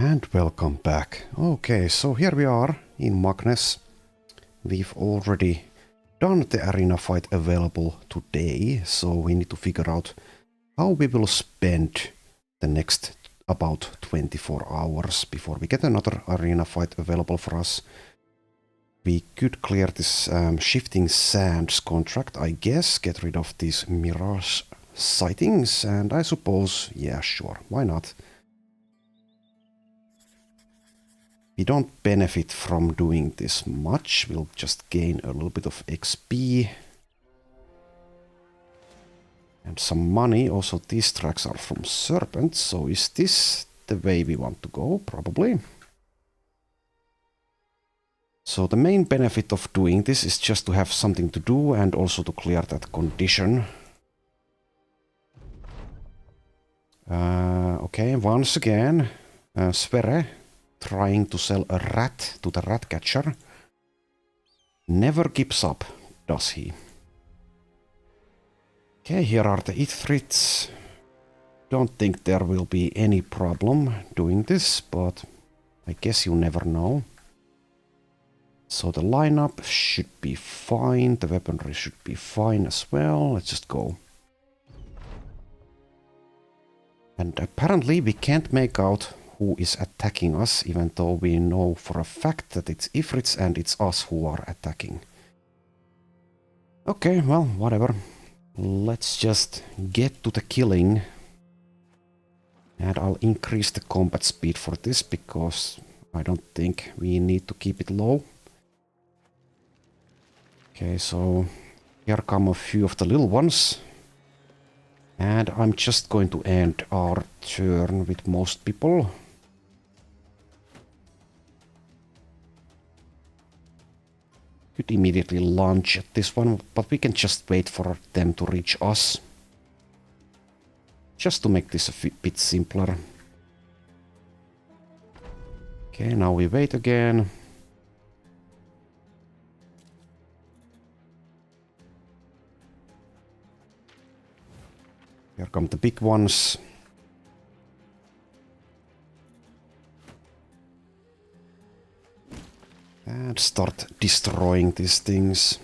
And welcome back. Okay, so here we are in Magnus. We've already done the arena fight available today, so we need to figure out how we will spend the next about 24 hours before we get another arena fight available for us. We could clear this shifting sands contract, I guess, get rid of these mirage sightings, and I suppose, yeah, sure, why not? We don't benefit from doing this much, we'll just gain a little bit of XP. And some money. Also, these tracks are from Serpent, so is this the way we want to go? Probably. So the main benefit of doing this is just to have something to do and also to clear that condition. Okay, once again, Sverre trying to sell a rat to the rat catcher. Never gives up, does he? Okay, here are the Ithrits. Don't think there will be any problem doing this, but I guess you never know. So the lineup should be fine, the weaponry should be fine as well. Let's just go. And apparently we can't make out who is attacking us, even though we know for a fact that it's Ifrits and it's us who are attacking. Okay, well, whatever. Let's just get to the killing. And I'll increase the combat speed for this, because I don't think we need to keep it low. Okay, so here come a few of the little ones. And I'm just going to end our turn with most people. Could immediately launch at this one, but we can just wait for them to reach us. Just to make this a bit simpler. Okay, now we wait again. Here come the big ones. And start destroying these things.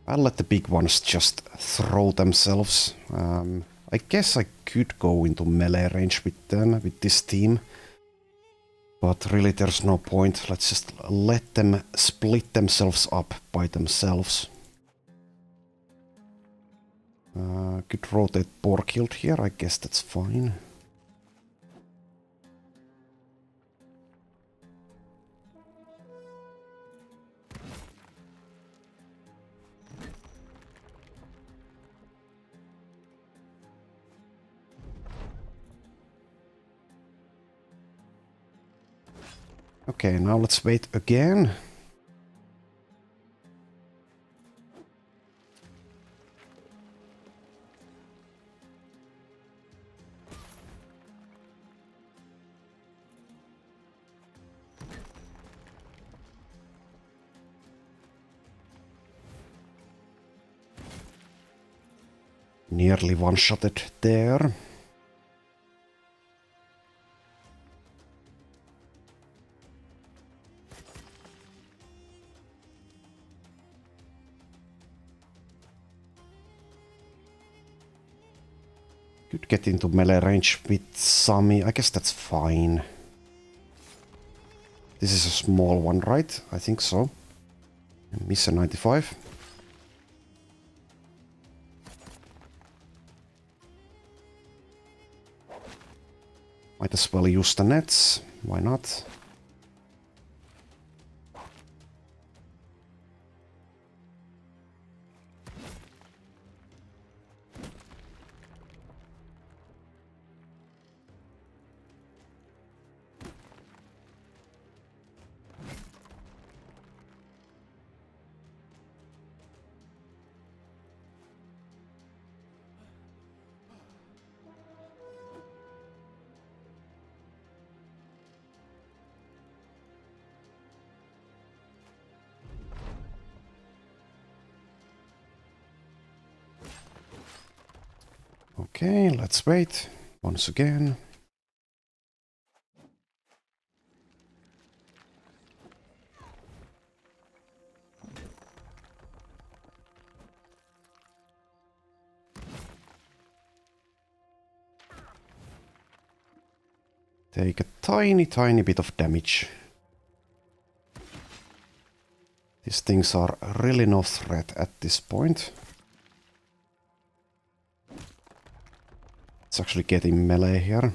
I'll let the big ones just throw themselves. I guess I could go into melee range with them, with this team. But really there's no point. Let's just let them split themselves up by themselves. Could rotate Borkild here, I guess that's fine. Okay, now let's wait again. Nearly one-shotted there. Could get into melee range with Sami. I guess that's fine. This is a small one, right? I think so. Miss a 95. Might as well use the nets. Why not? Okay, let's wait once again. Take a tiny bit of damage. These things are really no threat at this point. It's actually getting melee here.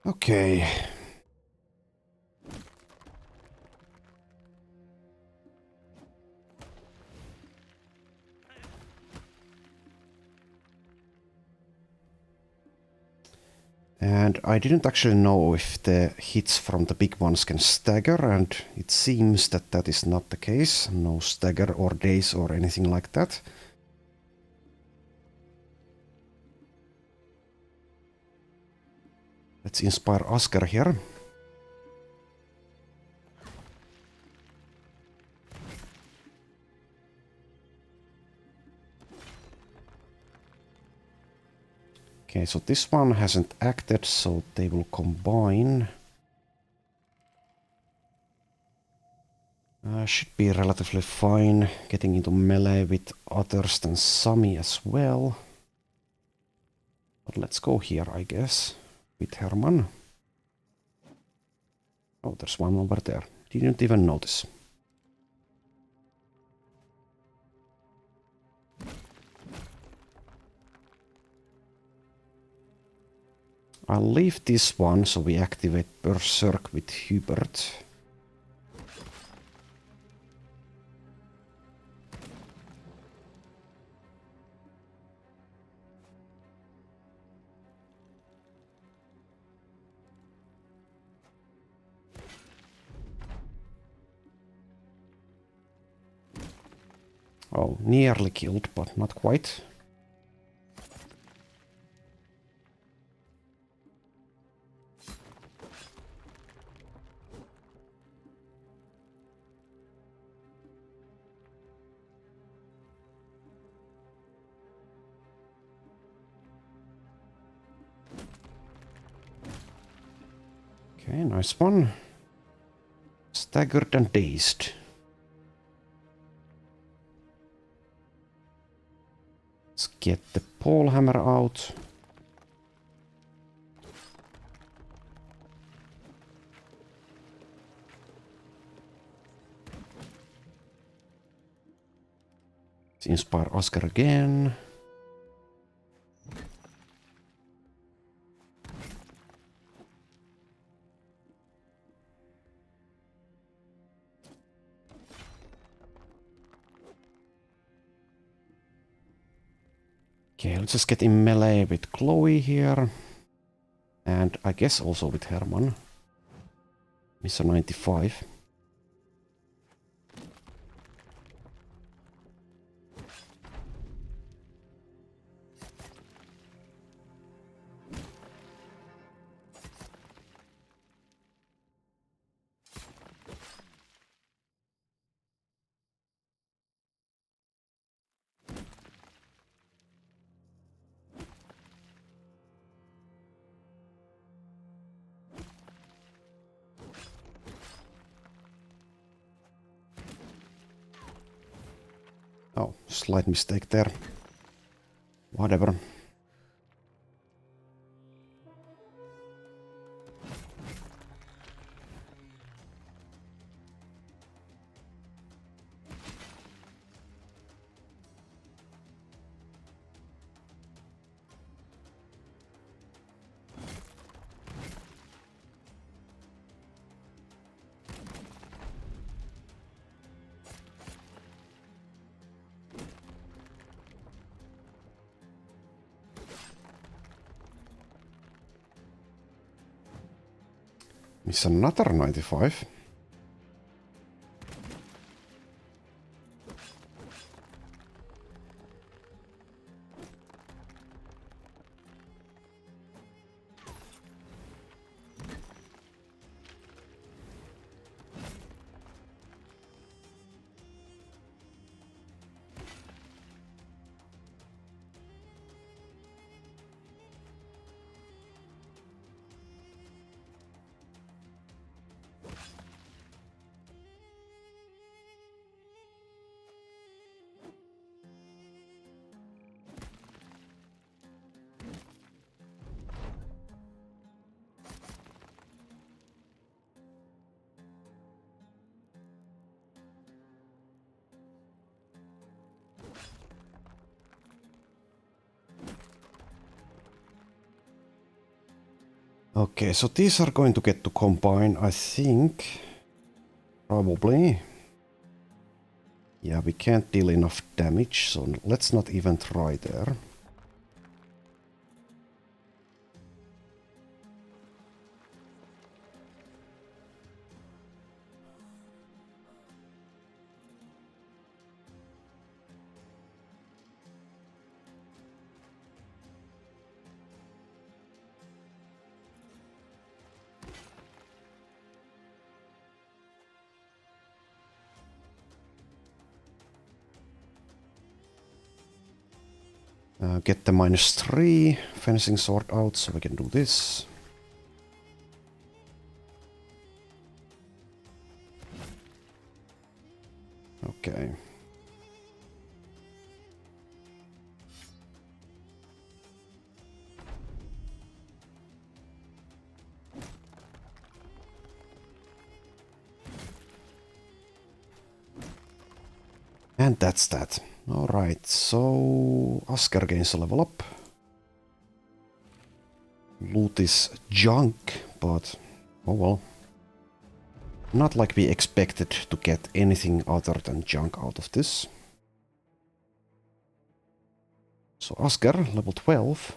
Okay. And I didn't actually know if the hits from the big ones can stagger, and it seems that that is not the case. No stagger or daze or anything like that. Let's inspire Asker here. Okay, so this one hasn't acted, so they will combine. Should be relatively fine getting into melee with others than Sami as well. But let's go here, I guess, with Herman. Oh, there's one over there. Didn't even notice. I'll leave this one so we activate Berserk with Hubert. Oh, nearly killed, but not quite. Okay, nice one. Staggered and dazed. Let's get the pole hammer out. Let's inspire Oscar again. Okay, let's just get in melee with Chloe here. And I guess also with Herman. Mr. 95. Oh, slight mistake there. Whatever. It's another 95. Okay, so these are going to get to combine, I think. Probably. Yeah, we can't deal enough damage, so let's not even try there. Get the -3 fencing sword out so we can do this. Okay. And that's that. Alright, so Asker gains a level up. Loot is junk, but oh well. Not like we expected to get anything other than junk out of this. So Asker, level 12.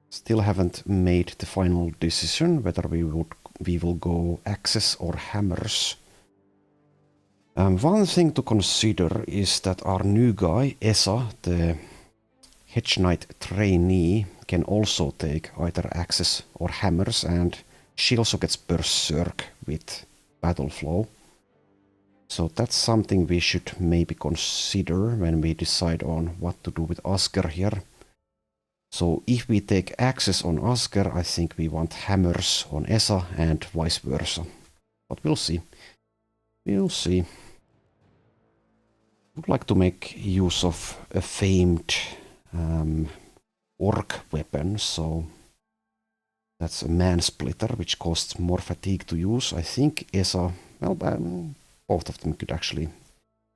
Still haven't made the final decision whether we will go axes or hammers. One thing to consider is that our new guy, Esa, the Hedge Knight trainee, can also take either axes or hammers, and she also gets berserk with battle flow. So that's something we should maybe consider when we decide on what to do with Asker here. So if we take axes on Asker, I think we want hammers on Esa and vice versa. But we'll see. We'll see. Would like to make use of a famed orc weapon, so that's a man splitter, which costs more fatigue to use. I think Esa, well, both of them could actually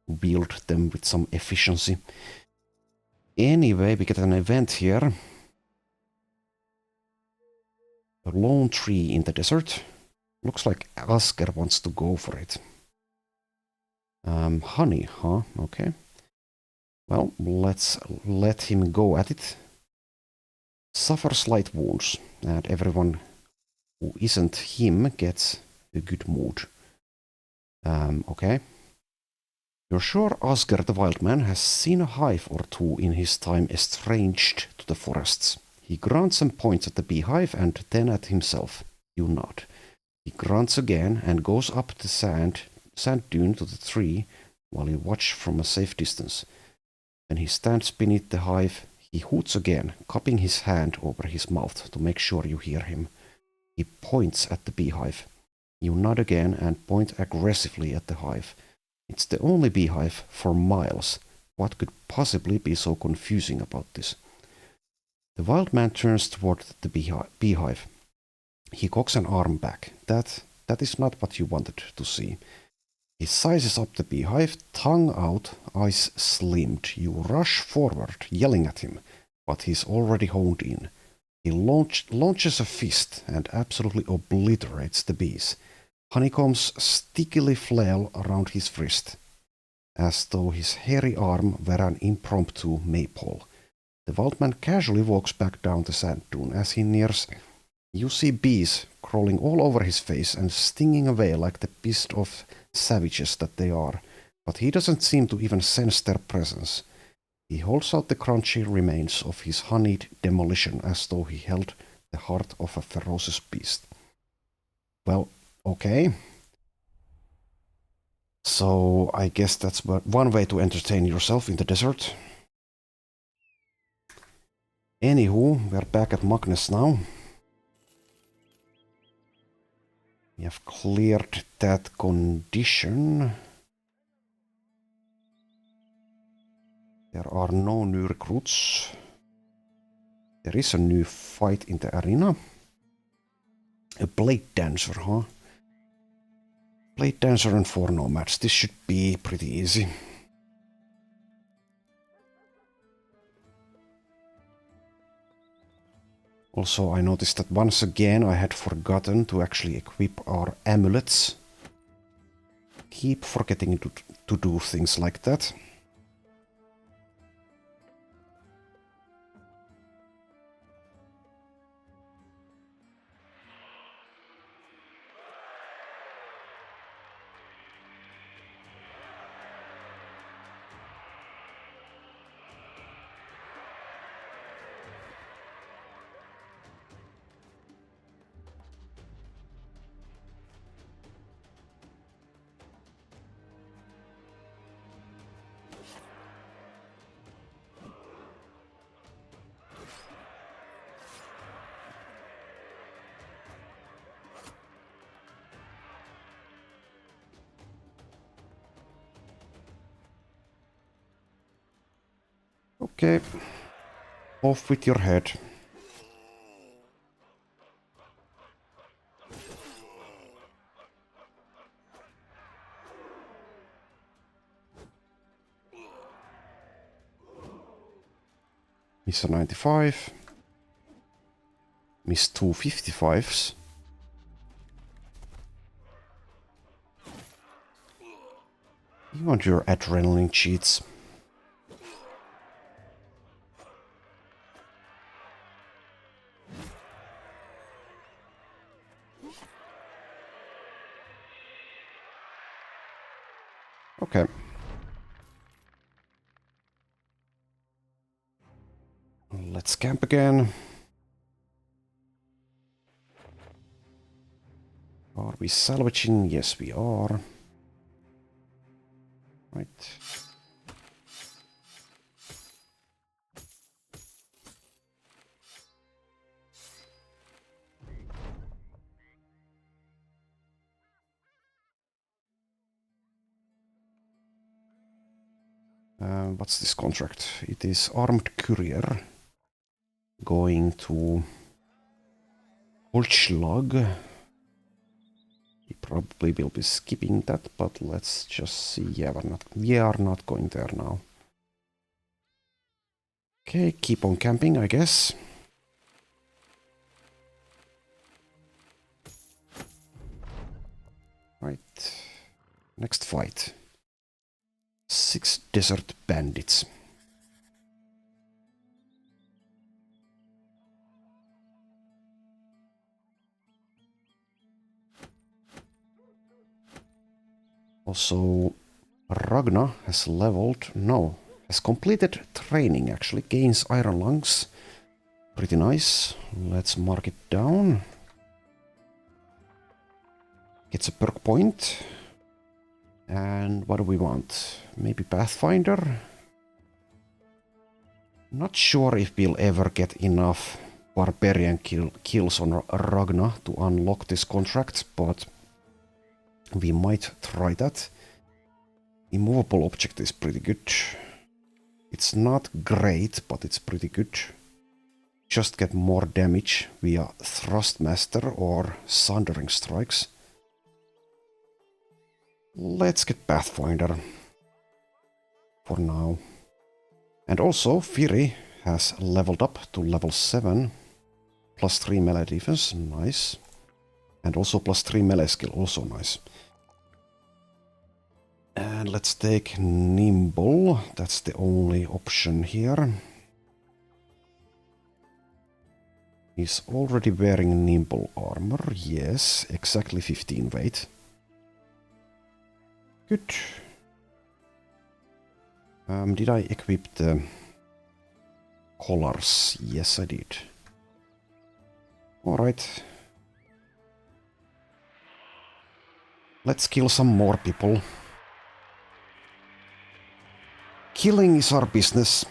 wield them with some efficiency. Anyway, we get an event here. A lone tree in the desert. Looks like Asker wants to go for it. Honey, huh? Okay. Well, let's let him go at it. Suffer slight wounds, and everyone who isn't him gets a good mood. Okay. You're sure Asger the Wildman has seen a hive or two in his time estranged to the forests. He grunts and points at the beehive and then at himself. You nod. He grunts again and goes up the sand dune to the tree while you watch from a safe distance. When he stands beneath the hive, he hoots again, cupping his hand over his mouth to make sure you hear him. He points at the beehive. You nod again and point aggressively at the hive. It's the only beehive for miles. What could possibly be so confusing about this? The wild man turns toward the beehive. He cocks an arm back. That is not what you wanted to see. He sizes up the beehive, tongue out, eyes slimmed. You rush forward, yelling at him, but he's already honed in. He launches a fist and absolutely obliterates the bees. Honeycombs stickily flail around his wrist, as though his hairy arm were an impromptu maypole. The Waldman casually walks back down the sand dune. As he nears, you see bees crawling all over his face and stinging away like the beast of savages that they are, but he doesn't seem to even sense their presence. He holds out the crunchy remains of his honeyed demolition as though he held the heart of a ferocious beast. Well, okay. So I guess that's one way to entertain yourself in the desert. Anywho, we're back at Magnus now. We have cleared that condition. There are no new recruits. There is a new fight in the arena. A blade dancer, huh? Blade dancer and 4 nomads. This should be pretty easy. Also, I noticed that once again I had forgotten to actually equip our amulets. Keep forgetting to do things like that. Okay, off with your head. Miss a 95. Miss 2 55s. You want your adrenaline cheats. Okay. Let's camp again. Are we salvaging? Yes, we are. Right. What's this contract? It is armed courier going to Olschlag. We probably will be skipping that, but let's just see. Yeah, we are not going there now. Okay, keep on camping, I guess. Right. Next fight. 6 desert bandits. Also, Ragna has leveled, no, has completed training actually, gains iron lungs. Pretty nice. Let's mark it down. Gets a perk point. And what do we want? Maybe Pathfinder? Not sure if we'll ever get enough barbarian kills on Ragna to unlock this contract, but we might try that. Immovable object is pretty good. It's not great, but it's pretty good. Just get more damage via Thrustmaster or Sundering Strikes. Let's get Pathfinder for now. And also, Fury has leveled up to level 7. Plus 3 melee defense, nice. And also plus 3 melee skill, also nice. And let's take Nimble, that's the only option here. He's already wearing nimble armor. Yes, exactly 15 weight. Good. Did I equip the collars? Yes, I did. Alright. Let's kill some more people. Killing is our business.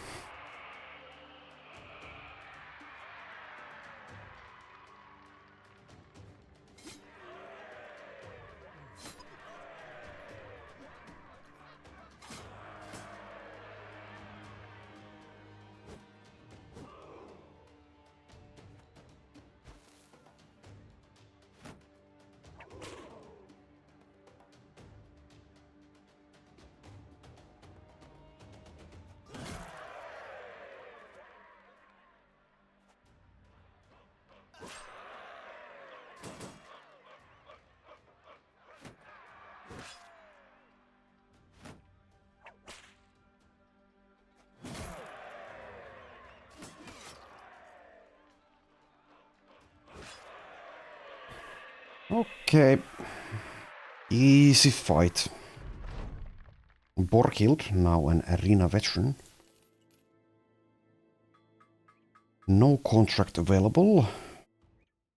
Okay. Easy fight. Borghild, now an arena veteran. No contract available.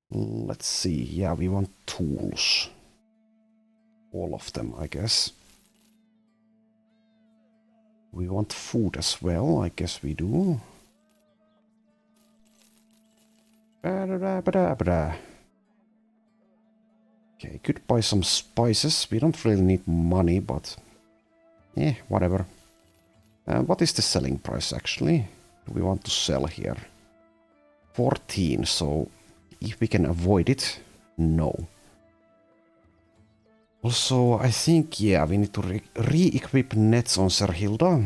Let's see. Yeah, we want tools. All of them, I guess. We want food as well. I guess we do. Okay, could buy some spices. We don't really need money, but... whatever. What is the selling price, actually? Do we want to sell here? 14, so... if we can avoid it, no. Also, I think, yeah, we need to re-equip nets on Serhilda.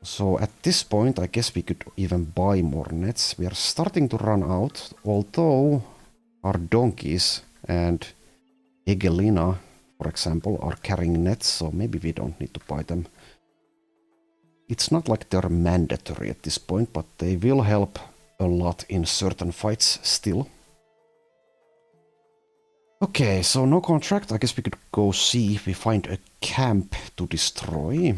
So at this point, I guess we could even buy more nets. We are starting to run out, although our donkeys and Egelina, for example, are carrying nets, so maybe we don't need to buy them. It's not like they're mandatory at this point, but they will help a lot in certain fights still. Okay, so no contract. I guess we could go see if we find a camp to destroy.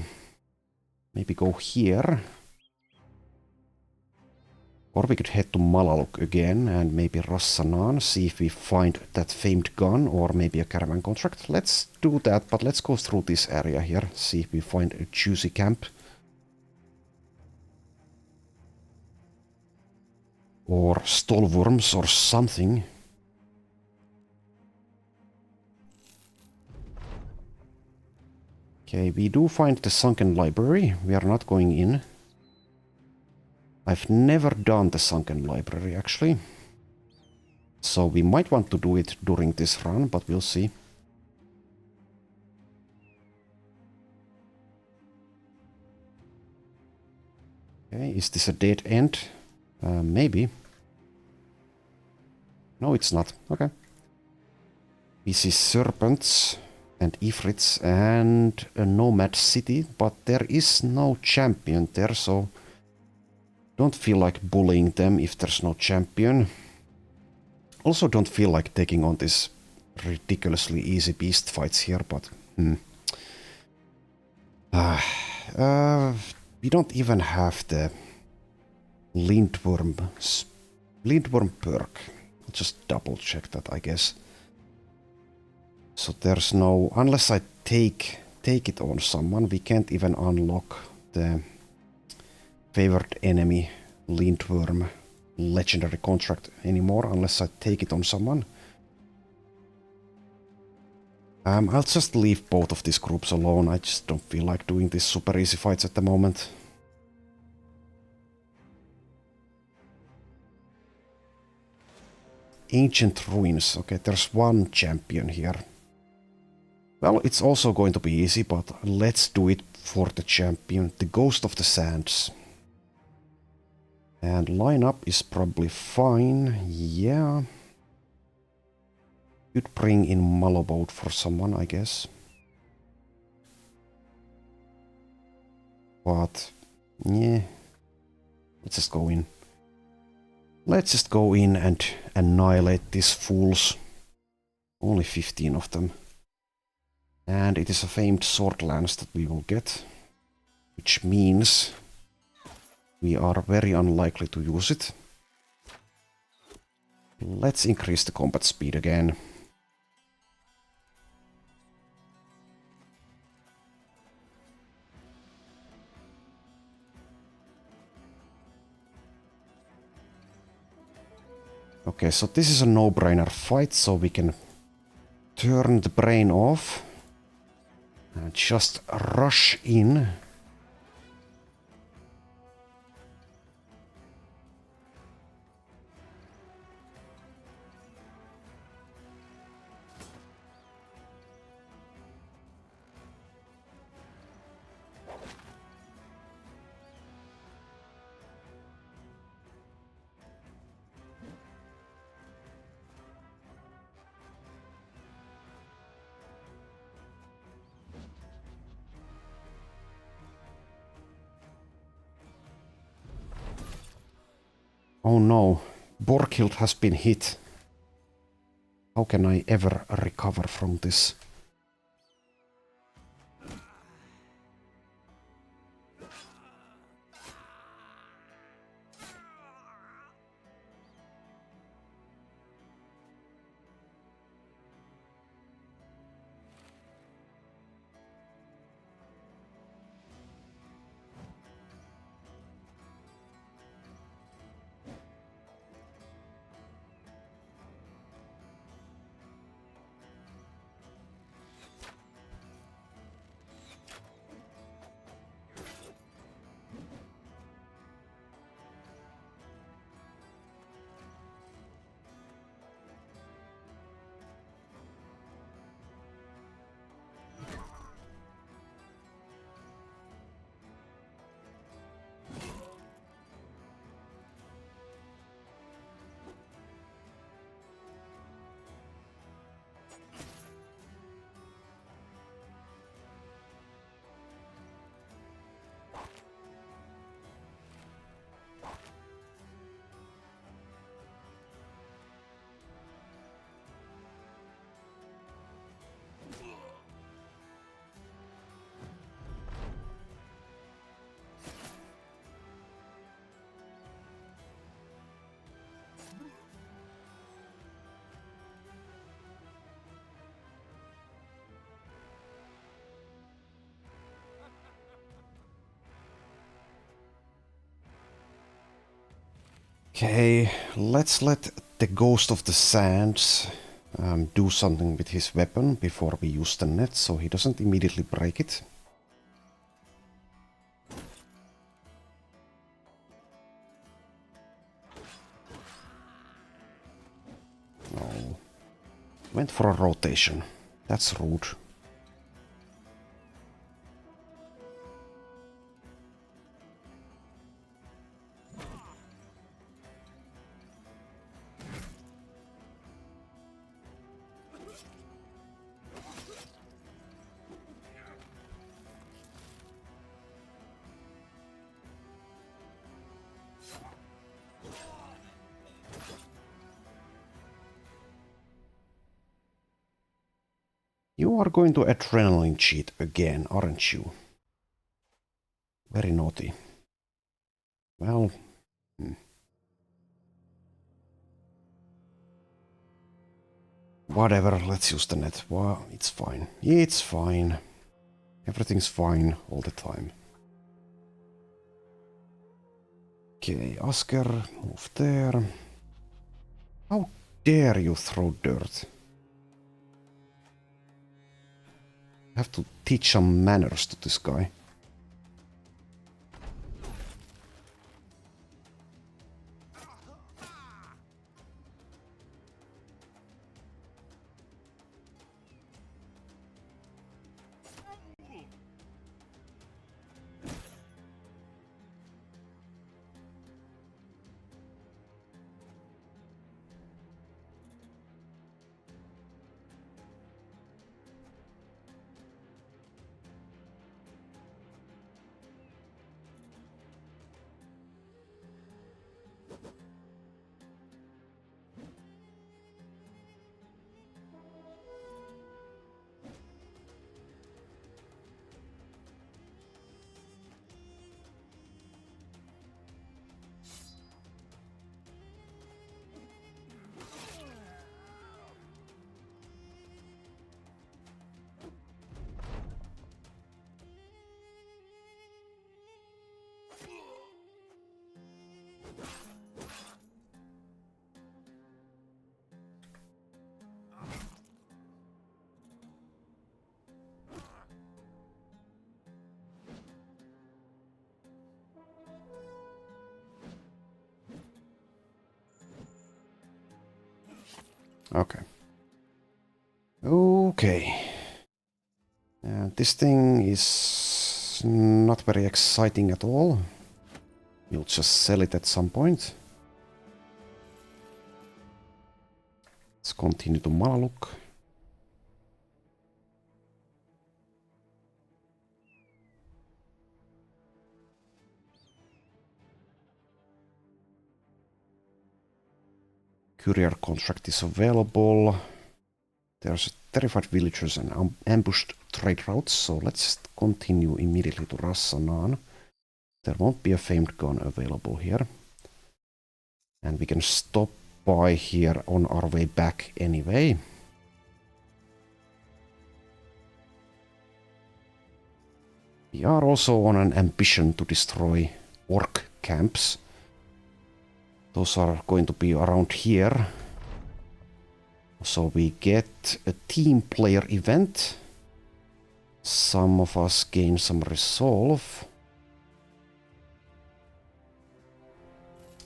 Maybe go here. Or we could head to Malaluk again and maybe Rassanan, see if we find that famed gun or maybe a caravan contract. Let's do that, but let's go through this area here, see if we find a juicy camp. Or stallworms or something. Okay, we do find the sunken library. We are not going in. I've never done the sunken library, actually. So we might want to do it during this run, but we'll see. Okay, is this a dead end? Maybe. No, it's not. Okay. We see serpents and Ifrits and a nomad city, but there is no champion there, so don't feel like bullying them if there's no champion. Also don't feel like taking on this ridiculously easy beast fights here, but we don't even have the Lindworm perk. I'll just double check that, I guess. So there's no... unless I take it on someone, we can't even unlock the favored enemy Lindworm legendary contract anymore unless I take it on someone. I'll just leave both of these groups alone. I just don't feel like doing these super easy fights at the moment. Ancient ruins. Okay, there's one champion here. Well, it's also going to be easy, but let's do it for the champion, the Ghost of the Sands. And lineup is probably fine, yeah. Could bring in Malabode for someone, I guess. But, yeah. Let's just go in. Let's just go in and annihilate these fools. Only 15 of them. And it is a famed sword lance that we will get. Which means we are very unlikely to use it. Let's increase the combat speed again. Okay, so this is a no-brainer fight, so we can turn the brain off and just rush in. Oh no, Borghild has been hit. How can I ever recover from this? Okay, let's let the Ghost of the Sands do something with his weapon before we use the net, so he doesn't immediately break it. No. Went for a rotation. That's rude. You are going to adrenaline cheat again, aren't you? Very naughty. Well... Whatever, let's use the net. Well, it's fine. It's fine. Everything's fine all the time. Okay, Asker, move there. How dare you throw dirt? I have to teach some manners to this guy. Okay. Okay. This thing is not very exciting at all. We'll just sell it at some point. Let's continue to Malaluk. Courier contract is available. There's terrified villagers and ambushed trade routes, so let's just continue immediately to Rassanan. There won't be a famed gun available here. And we can stop by here on our way back anyway. We are also on an ambition to destroy orc camps. Those are going to be around here. So we get a team player event. Some of us gain some resolve.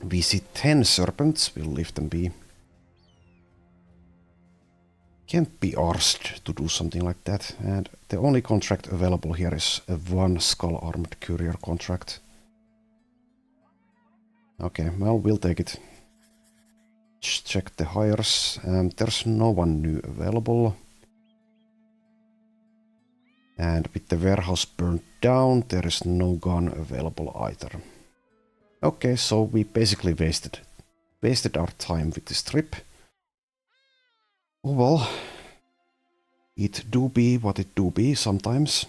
We see 10 serpents, we'll leave them be. Can't be arsed to do something like that. And the only contract available here is a 1 skull armored courier contract. Okay, well, we'll take it. Just check the hires. There's no one new available. And with the warehouse burned down, there is no gun available either. Okay, so we basically wasted our time with this trip. Oh well, it do be what it do be sometimes.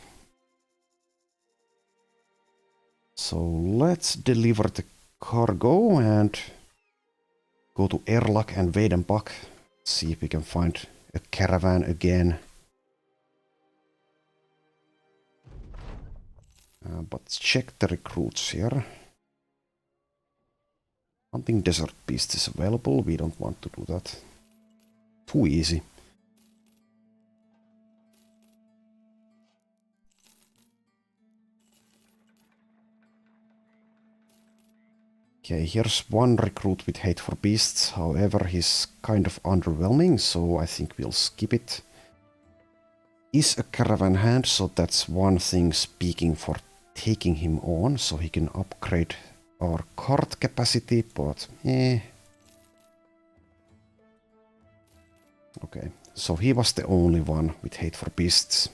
So let's deliver the cargo and go to Erlak and Weidenbach. See if we can find a caravan again. But check the recruits here. Hunting desert beast is available. We don't want to do that. Too easy. Okay, here's one recruit with hate for beasts. However, he's kind of underwhelming, so I think we'll skip it. Is a caravan hand, so that's one thing speaking for taking him on, so he can upgrade our cart capacity, but Okay, so he was the only one with hate for beasts.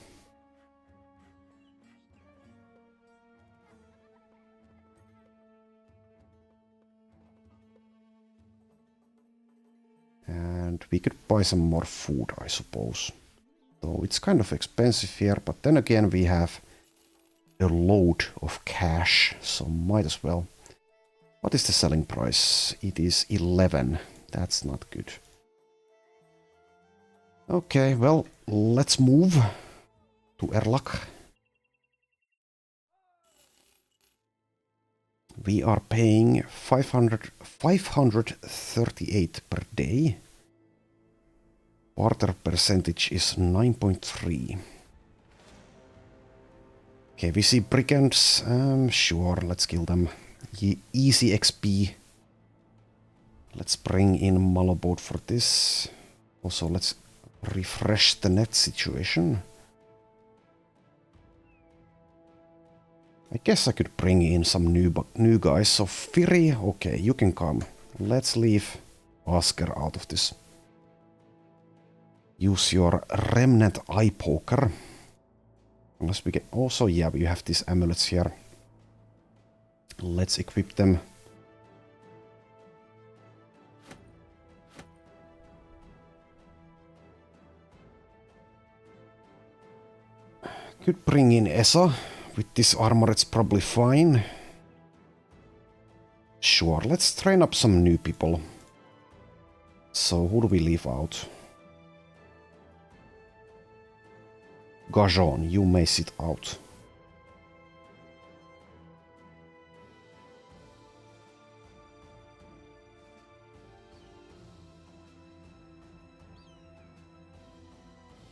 And we could buy some more food, I suppose. Though it's kind of expensive here, but then again we have a load of cash, so might as well. What is the selling price? It is 11. That's not good. Okay, well, let's move to Erlak. We are paying 538 per day. Barter percentage is 9.3. Okay, we see brigands. Sure, let's kill them. Easy XP. Let's bring in Malabot for this. Also, let's refresh the net situation. I guess I could bring in some new guys. So Firi, okay, you can come. Let's leave Asker out of this. Use your remnant eye poker. Unless we get also, yeah, we have these amulets here. Let's equip them. Could bring in Esa. With this armor it's probably fine. Sure, let's train up some new people. So who do we leave out? Gajon, you may sit out.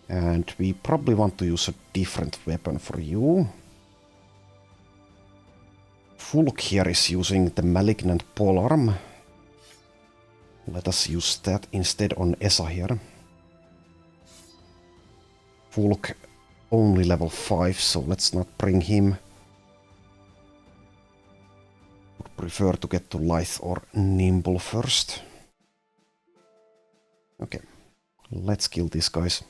And we probably want to use a different weapon for you. Fulk here is using the malignant polearm. Let us use that instead on Esa here. Fulk only level 5, so let's not bring him. Would prefer to get to Lithe or Nimble first. Okay, let's kill these guys.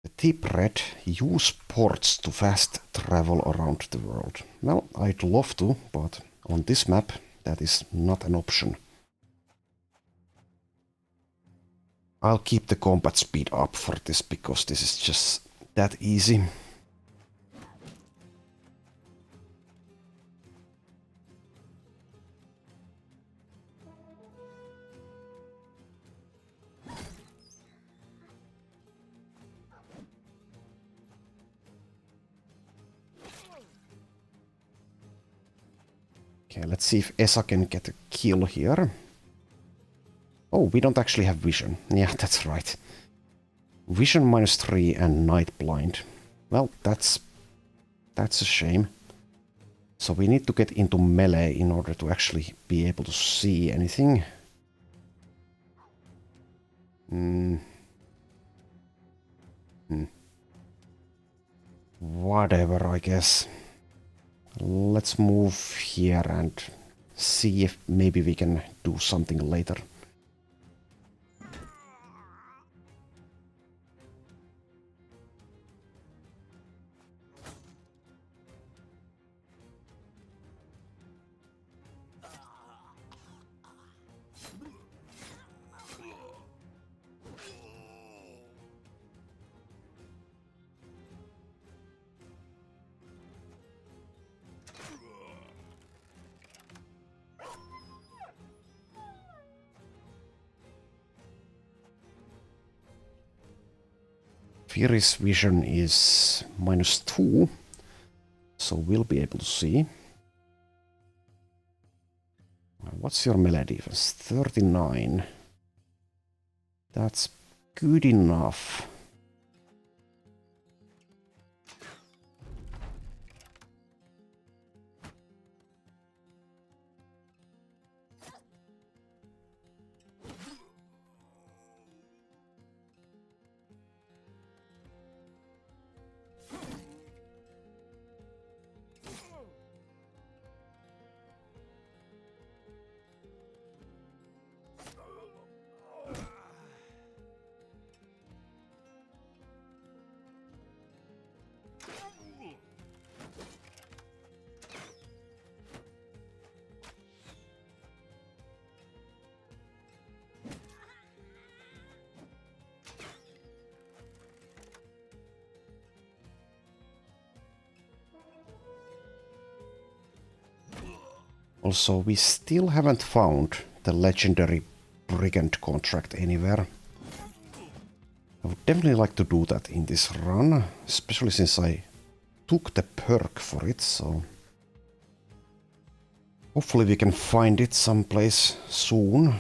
The tip read, use ports to fast travel around the world. Well, I'd love to, but on this map that is not an option. I'll keep the combat speed up for this because this is just that easy. Okay, let's see if Esa can get a kill here. Oh, we don't actually have vision. Yeah, that's right. Vision -3 and night blind. Well, that's a shame. So we need to get into melee in order to actually be able to see anything. Whatever, I guess. Let's move here and see if maybe we can do something later. Firi's vision is -2, so we'll be able to see. What's your melee defense? 39. That's good enough. Also, we still haven't found the legendary brigand contract anywhere. I would definitely like to do that in this run, especially since I took the perk for it, so hopefully we can find it someplace soon.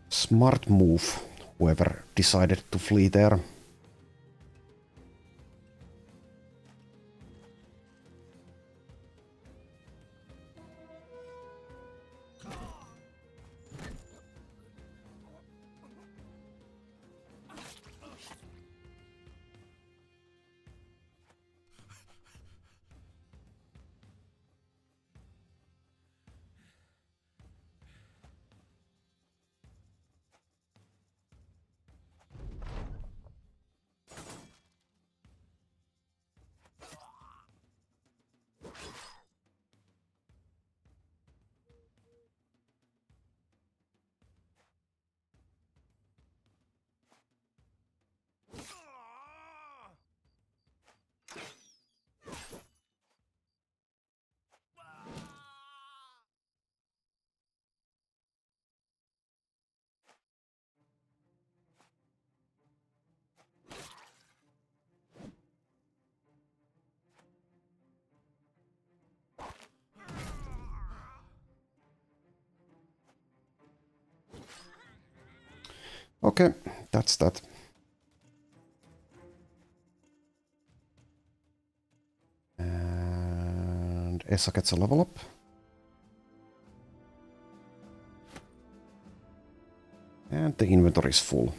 Smart move, whoever decided to flee there. Okay, that's that. And Esa gets a level up. And the inventory is full.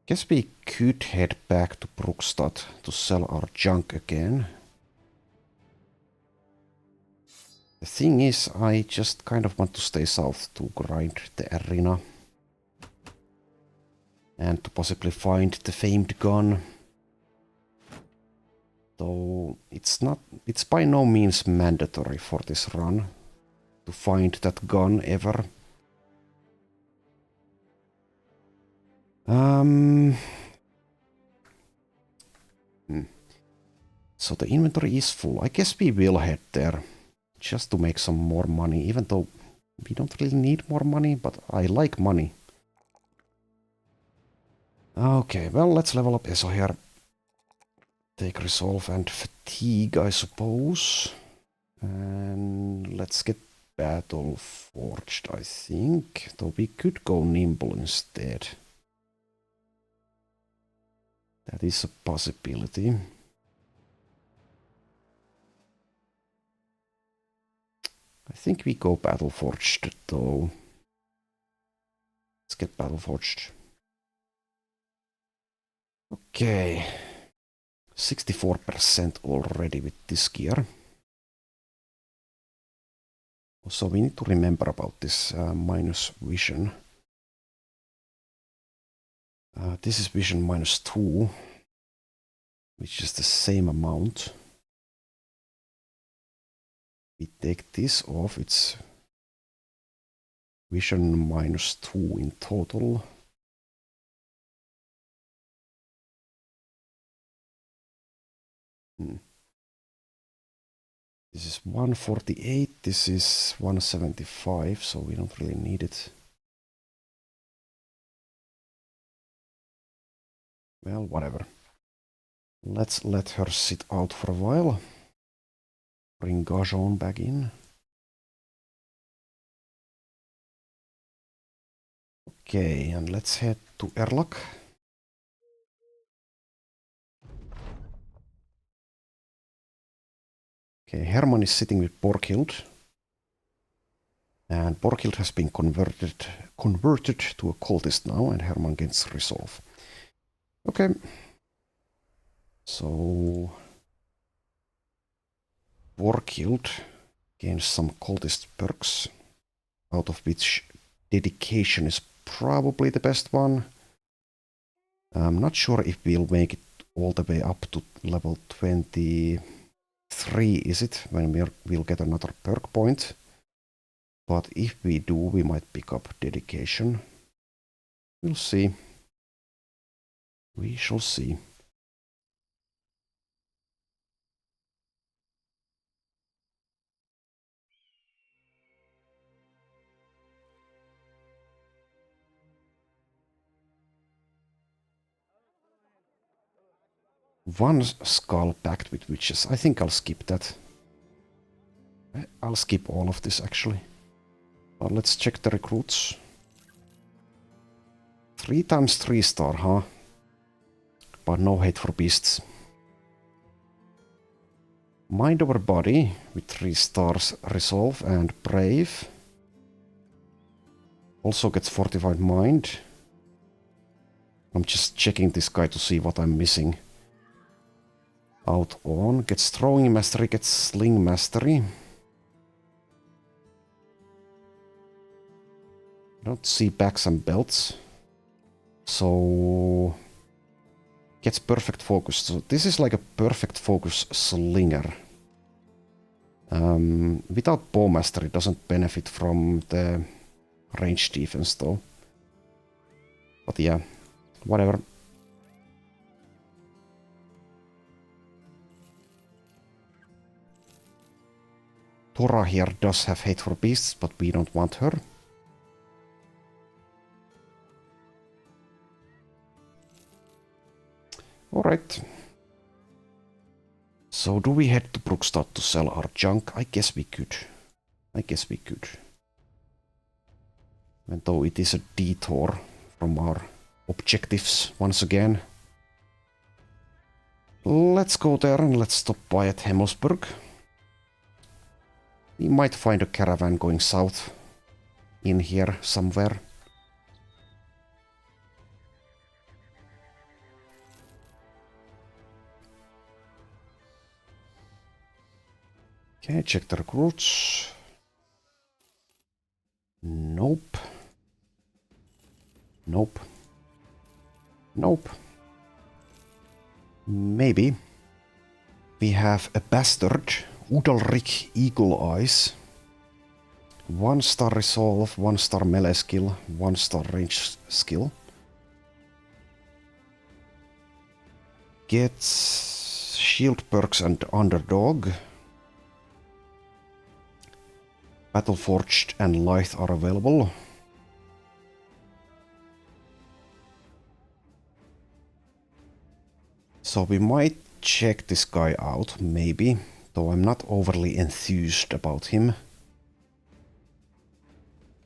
Guess we could head back to Brookstad to sell our junk again. The thing is, I just kind of want to stay south to grind the arena. And to possibly find the famed gun. Though it's by no means mandatory for this run to find that gun ever. So the inventory is full. I guess we will head there just to make some more money, even though we don't really need more money, but I like money. Okay, well, let's level up Eso here. Take Resolve and Fatigue, I suppose. And let's get Battle Forged, I think. Though we could go Nimble instead. That is a possibility. I think we go Battle Forged, though. Let's get Battle Forged. Okay. 64% already with this gear. So we need to remember about this minus vision. This is vision -2, which is the same amount. We take this off, it's vision -2 in total. This is 148, this is 175, so we don't really need it. Well, whatever. Let's let her sit out for a while. Bring Gajon back in. Okay, and let's head to Erlak. Okay, Herman is sitting with Borghild. And Borghild has been converted to a cultist now, and Herman gets Resolve. Okay. So Borghild gains some cultist perks, out of which dedication is probably the best one. I'm not sure if we'll make it all the way up to level 23, is it? When we'll get another perk point. But if we do, we might pick up dedication. We'll see. We shall see. One skull packed with witches. I think I'll skip that. I'll skip all of this actually. But let's check the recruits. 3 times 3 star, huh? But no hate for beasts. Mind over body with 3 stars, resolve and brave. Also gets fortified mind. I'm just checking this guy to see what I'm missing. Out on, gets throwing mastery, gets sling mastery. I don't see backs and belts. So gets perfect focus. So this is like a perfect focus slinger. Without bow mastery doesn't benefit from the range defense though. But yeah, whatever. Tora here does have hate for beasts, but we don't want her. Alright. So do we head to Brookstad to sell our junk? I guess we could. Even though it is a detour from our objectives once again. Let's go there and let's stop by at Hemmelsburg. We might find a caravan going south in here somewhere. Okay, check the recruits. Nope. Maybe. We have a bastard, Udalrik Eagle Eyes. 1-star resolve, 1-star melee skill, 1-star range skill. Gets shield perks and underdog. Battleforged and Lithe are available. So we might check this guy out, maybe, though I'm not overly enthused about him.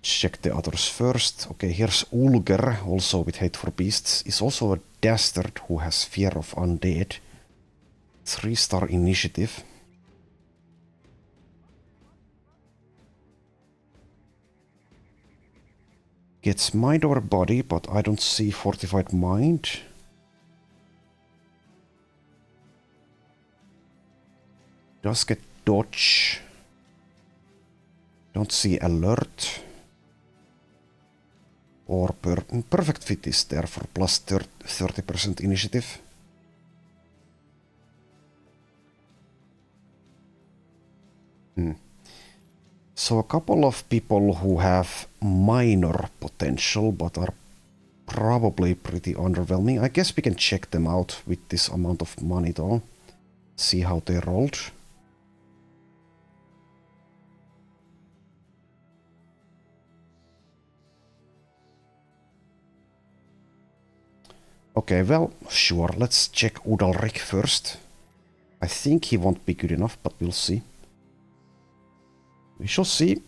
Check the others first. Okay, here's Ulger, also with Hate for Beasts. Is also a dastard who has fear of undead. 3-star initiative. Gets mind over body, but I don't see fortified mind. Does get dodge. Don't see alert. Or perfect fit is there for plus 30% initiative. So a couple of people who have minor potential but are probably pretty underwhelming. I guess we can check them out with this amount of money though. See how they rolled. Okay, well, sure, let's check Udalrik first. I think he won't be good enough, but we'll see. We shall see.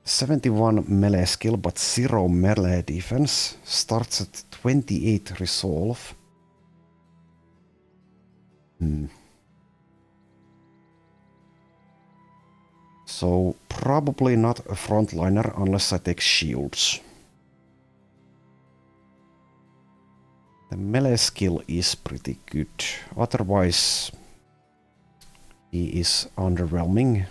71 melee skill, but 0 melee defense. Starts at 28 resolve. So, probably not a frontliner unless I take shields. The melee skill is pretty good. Otherwise, he is underwhelming.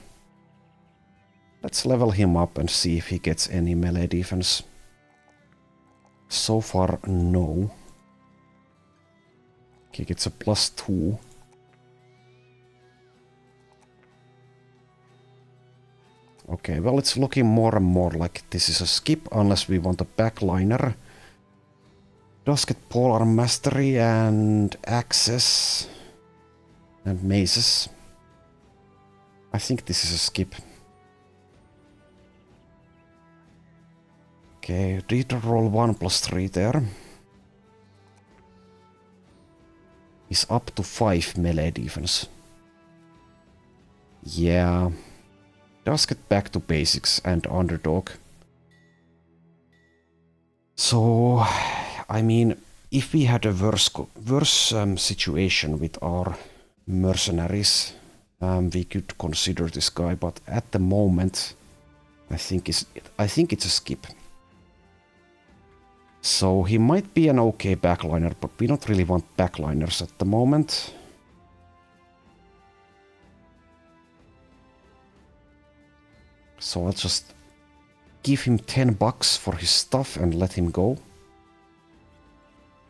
Let's level him up and see if he gets any melee defense. So far, no. He gets a +2. Okay, well, it's looking more and more like this is a skip unless we want a backliner. Does get polearm mastery and axes and maces. I think this is a skip. Okay, reroll 1 + 3 there. Is up to 5 melee defense. Yeah. Does get back to basics and underdog. So, I mean, if we had a worse situation with our mercenaries, we could consider this guy, but at the moment, I think it's a skip. So he might be an okay backliner, but we don't really want backliners at the moment. So I'll just give him $10 for his stuff and let him go.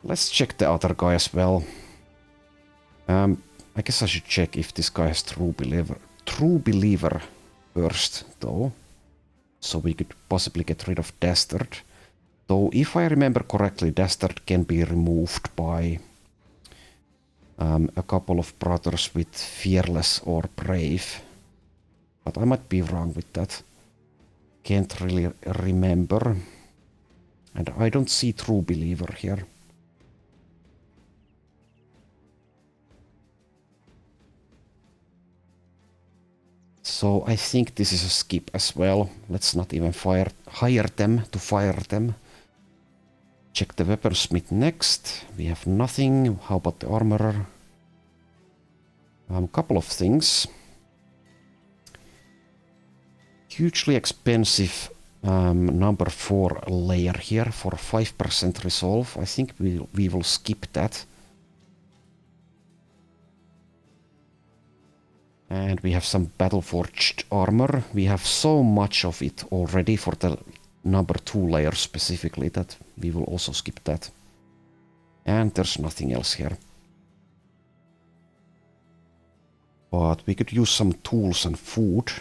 Let's check the other guy as well. I guess I should check if this guy has True Believer first, though. So we could possibly get rid of Dastard. Though, if I remember correctly, Dastard can be removed by a couple of brothers with Fearless or Brave. But I might be wrong with that. Can't really remember. And I don't see True Believer here. So I think this is a skip as well. Let's not even hire them to fire them. Check the weaponsmith next. We have nothing. How about the armorer? Couple of things. Hugely expensive number 4 layer here for 5% resolve. I think we will skip that. And we have some battle-forged armor. We have so much of it already for the number 2 layer specifically that we will also skip that. And there's nothing else here. But we could use some tools and food.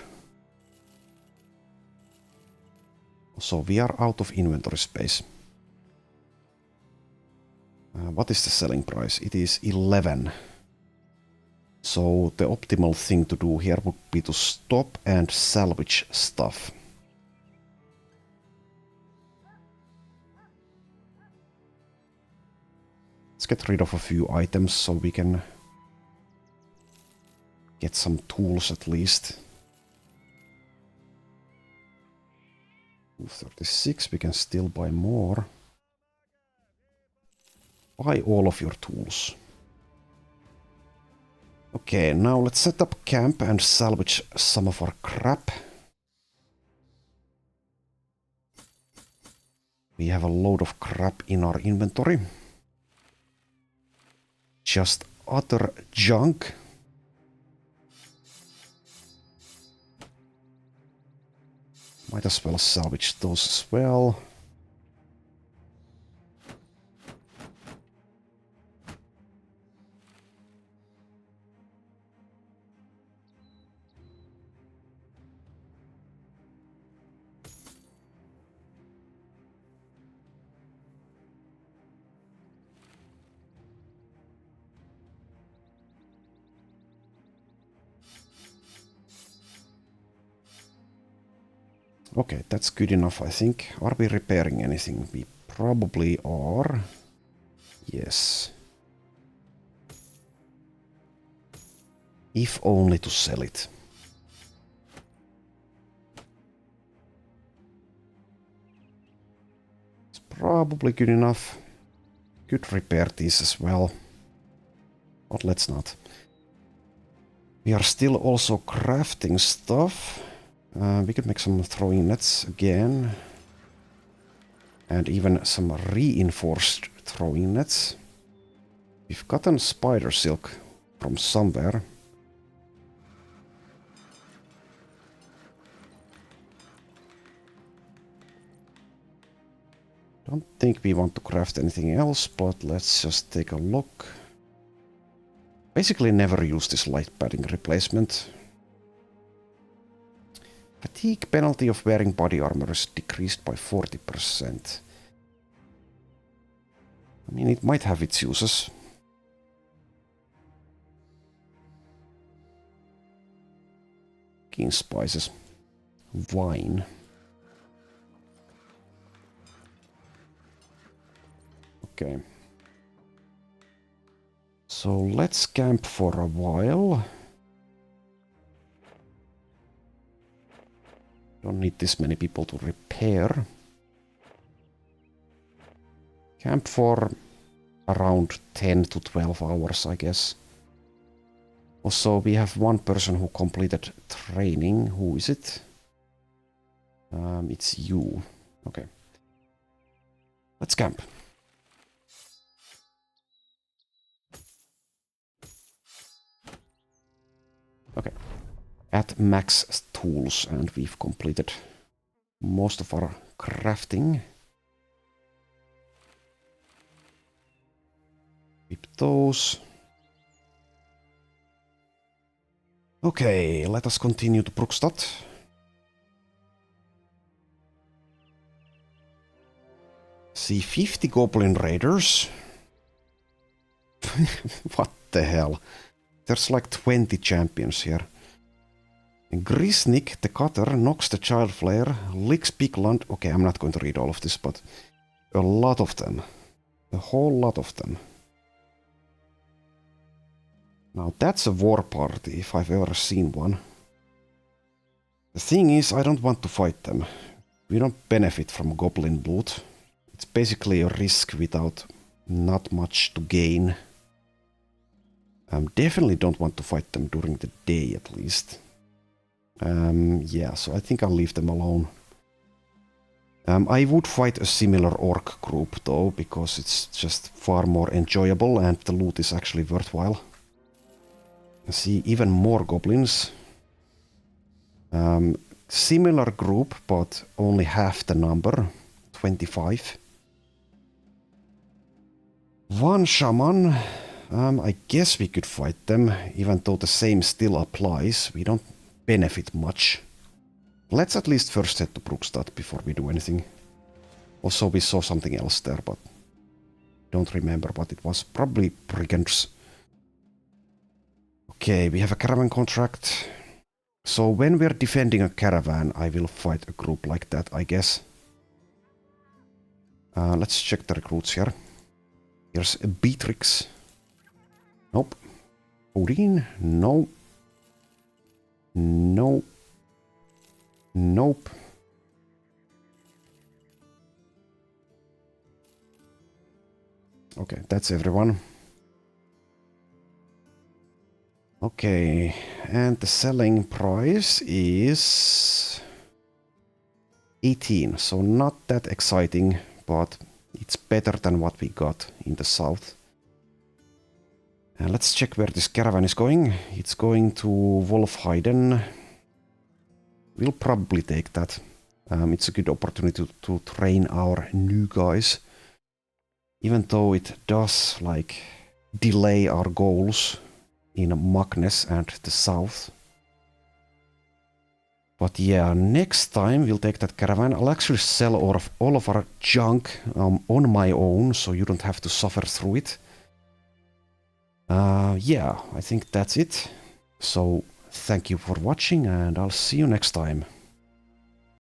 So we are out of inventory space. What is the selling price? It is 11. So the optimal thing to do here would be to stop and salvage stuff. Let's get rid of a few items so we can get some tools at least. 36, we can still buy more. Buy all of your tools. Okay, now let's set up camp and salvage some of our crap. We have a load of crap in our inventory. Just utter junk. Might as well salvage those as well. Okay, that's good enough, I think. Are we repairing anything? We probably are. Yes. If only to sell it. It's probably good enough. Could repair these as well. But let's not. We are still also crafting stuff. We could make some throwing nets again. And even some reinforced throwing nets. We've gotten spider silk from somewhere. Don't think we want to craft anything else, but let's just take a look. Basically never use this light padding replacement. Fatigue penalty of wearing body armor is decreased by 40%. I mean, it might have its uses. King spices. Wine. Okay. So let's camp for a while. Don't need this many people to repair. Camp for around 10 to 12 hours, I guess. Also, we have one person who completed training. Who is it? It's you. Okay. Let's camp. Okay. At max tools, and we've completed most of our crafting. Keep those. Okay, let us continue to Brookstad. See 50 goblin raiders. What the hell? There's like 20 champions here. Grisnik, the cutter, knocks the child flare, licks Pigland. Okay, I'm not going to read all of this, but a lot of them. A whole lot of them. Now that's a war party, if I've ever seen one. The thing is, I don't want to fight them. We don't benefit from goblin blood. It's basically a risk without not much to gain. Definitely don't want to fight them during the day at least. Yeah, so I think I'll leave them alone. I would fight a similar orc group though, because it's just far more enjoyable and the loot is actually worthwhile. I see even more goblins. Similar group, but only half the number, 25. One shaman. I guess we could fight them, even though the same still applies. We don't benefit much. Let's at least first head to Brookstad before we do anything. Also, we saw something else there, but don't remember what it was. Probably brigands. Okay, we have a caravan contract. So when we're defending a caravan, I will fight a group like that, I guess. Let's check the recruits here. Here's Beatrix. Nope. Odin? No. No. Nope. Okay, that's everyone. Okay, and the selling price is 18, so not that exciting, but it's better than what we got in the south. And let's check where this caravan is going. It's going to Wolfheiden. We'll probably take that. It's a good opportunity to train our new guys. Even though it does, like, delay our goals in Magnus and the south. But yeah, next time we'll take that caravan. I'll actually sell all of our junk on my own, so you don't have to suffer through it. Yeah, I think that's it. So thank you for watching, and I'll see you next time.